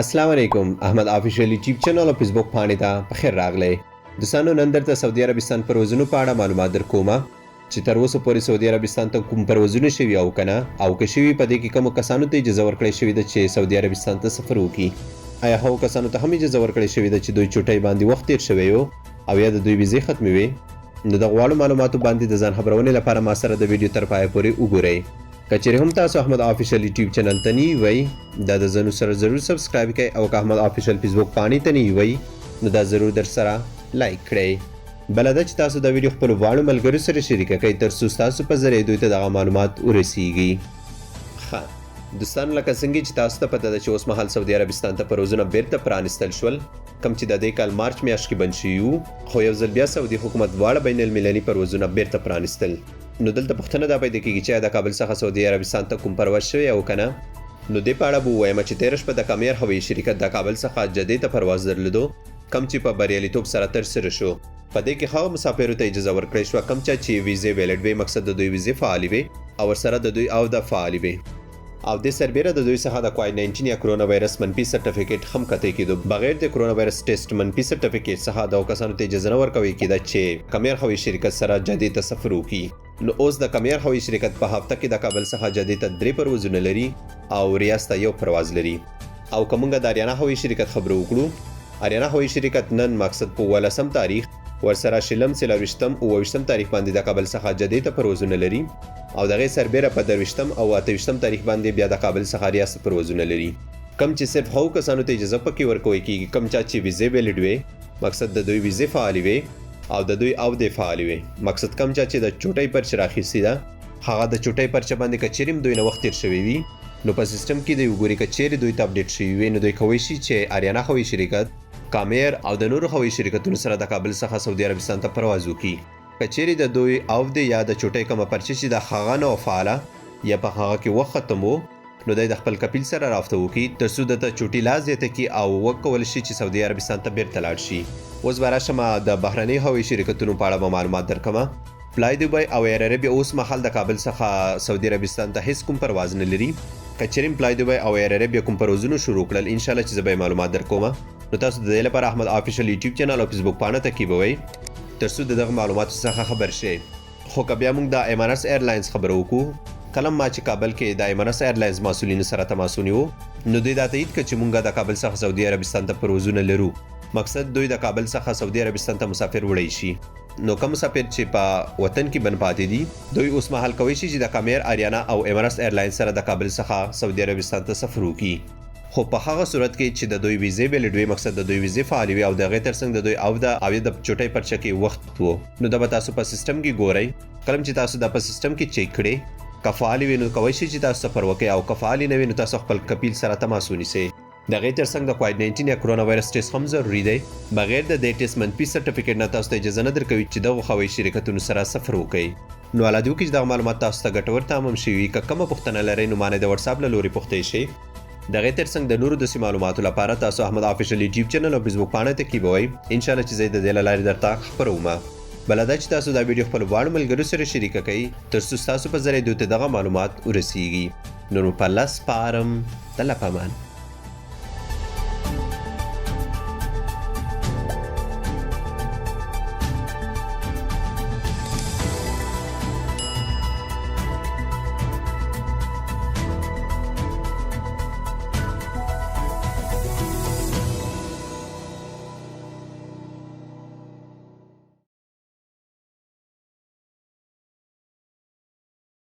السلام علیکم احمد آفیشل یوټیوب چینل او فیسبوک پاڼې ته پخیر راغلی. دوستانو نن درته سعودي عربستان پروازونو په اړه معلومات درکوم چې تر اوسه پورې سعودي عربستان ته کوم پروازونه شوي او کنه او که شوي په دې کې کومو کسانو ته اجازه ورکړې شوې ده چې سعودي عربستان ته سفر وکړي. آیا هغو کسانو ته هم اجازه ورکړې شوې ده چې دوی چوټۍ باندې وخت تیر شوی و او یا د دوی ویزې ختمې وې؟ نو د غواړو معلوماتو باندې د ځان خبرونې لپاره ما سره د ویډیو تر پایه پورې وګورئ. کچېرې هم تاسو احمد آفیشل یوټیوب چینل ته نه وئ دا د زنو سره ضرور سبسکرایب کړئ او که احمد آفیشل فیسبوک پاڼې ته نه وئ نو دا ضرور در سره لایک کړئ. بله ده چې تاسو دا ویډیو خپلو واړو ملګرو سره شریکه کړئ تر څو ستاسو په ذریعه دوی ته دغه معلومات ورسیږي. ښه دوستانو لکه څنګه چې تاسو ته پته ده چې اوس مهال سعودي عربستان ته پروازونه بیرته پرانستل شول کوم چې د دې کال مارچ میاشت کې بند شوي وو خو یو ځل بیا سعودي حکومت دواړه بین المللي پروازونه بیرته پرانستل. نو دلته پوښتنه دا پیدا کېږي چې د کابل څخه سعودي عربستان ته کوم پرواز شوی او که نه. نو دې په اړه به ووایم چې تېره شپه د کامیر هوایي شرکت د کابل څخه جدې ته پرواز درلودو کوم چې په بریالیتوب سره ترسره شو. په دې کې هغه مسافرو ته اجازه ورکړی شوه کوم چې ویزې ویلډ وي مقصد د دوی ویزې فعالې وي او ورسره د دوی او د فعالې وي او دې سربیره د دوی څخه د کووډ 19 یا کرونا وایرس منفي سرټیفیکیټ هم کتای کېدو. بغیر د کرونا وایرس ټیسټ منفي سرټیفیکیټ څخه د کسانو ته اجازه نه ورکوي کېده چې کامیر هوایي شرکت سره جدې ته سفر وکړي. نو اوس د کامیر هوایي شرکت په هفته کې د کابل څخه جدې ته 3 پروازونه لري او ریاض ته 1 پرواز لري. او که موږ د اریانا هوایي شرکت خبرو وکړو اریانا هوایي شرکت نن مقصد په 18 تاریخ ورسره شلم 24 او 28 تاریخ باندې د کابل څخه جدې ته پروازونه لري او دغه سربیره په 23 او 28 تاریخ باندې بیا د کابل څخه ریاض پروازونه لري کم چې صرف هغو کسانو ته اجازه پکې ورکوي کېږي کم چې ویزې ویلډ وي مقصد د دوی ویزې فعالې وي او د دوی او د فعالې وي مقصد کم چې د چوټۍ پرچه راخیستې ده هغه د چوټۍ پرچه باندې که چیرې هم دوی نه وخت تیر شوی وي نو په سیستم کې دوی وګوري که چیرې دوی ته اپډیټ شوي وي نو دوی کولی شي چې اریانا هوایي شرکت کامیر او د نورو هوایي شرکتونو سره د کابل څخه سعودي عربستان ته پرواز وکړي. که چیرې د دوی او د یا د چوټۍ کومه پرچه چې د هغه نه فعاله یا په هغه کې وخت ختم و نو دی د خپل کپیل سره رابطه وکړي تر څو دته چوټۍ لا زیاته کړي او وکولی شي چې سعودي عربستان ته بیرته لاړ شي. اوس به راشم د بهرنۍ هوایي شرکتونو په اړه به معلومات درکوم. فلای دوبۍ او ایر عربیا اوس مهال د کابل څخه سعودي عربستان ته هیڅ کوم پرواز نه لري. که چیرې فلای دوبۍ او ایر عربیا کوم پروازونه شروع کړل انشاءالله چې زه به معلومات درکوم. نو تاسو د دې لپاره احمد آفیشل یوټیوب چینل او فیسبوک پاڼه ته کیبوئ تر څو دغه معلوماتو څخه خبر شئ. خو که بیا موږ د ایمارس ایرلاینز خبرو وکړو کله ما چې کابل کې د ایمارس ایرلاینز مسؤلینو سره تماس ونیو نو دوی دا تایید کړ چې موږ د کابل څخه سعودي عربستان ته پروازونه لرو مقصد دوی د کابل څخه سعودي عربستان ته مسافر وړی شي. نو کوم مسافر چې په وطن کې بن پاتې دي دوی اوس مهال کولی شي چې د کامیر اریانا او ایمارس ایرلاینز سره د کابل څخه سعودي عربستان ته سفر وکړي. خو په هغه صورت کې چې د دوی ویزې ویلډ وي مقصد د دوی ویزې فعالې وي او د هغې ترڅنګ د دوی او د چوټۍ پرچه کې وخت و نو دا به تاسو په سیستم کې ګورئ. کله چې تاسو دا په سیستم کې چیک کړئ که فعالې وي نو کولی شي چې تاسو سفر وکړئ او که فعالې نه وي نو تاسو خپل کپیل سره تماس ونیسئ. د هغې ترڅنګ د کووډ 19 یا کرونا وایرس ټیسټ هم ضروري دی. بغیر د دې ټیسټ منفي سرټیفیکیټ نه تاسو ته اجازه نه درکوي چې دغو هوایي شرکتونو سره سفر وکړئ. نو الله دې وکړي چې دغه معلومات تاسو ته ګټور تمام شوي وي. که کومه پوښتنه لرئ نو ما نه د وټساپ له لورې پوښتئ شئ. د هغې ترڅنګ د نورو داسې معلوماتو لپاره تاسو احمد آفیشل یوټیوب چینل او فیسبوک پاڼه ته کیبوئ انشاءالله چې زه د دې له لارې درته خپروم. بله دا چې تاسو دا ویډیو خپلو واړو ملګرو سره شریکه کړئ تر څو ستاسو په ذریعه دوی ته دغه معلومات ورسیږي. نور مو په الله سپارم. د الله په امان.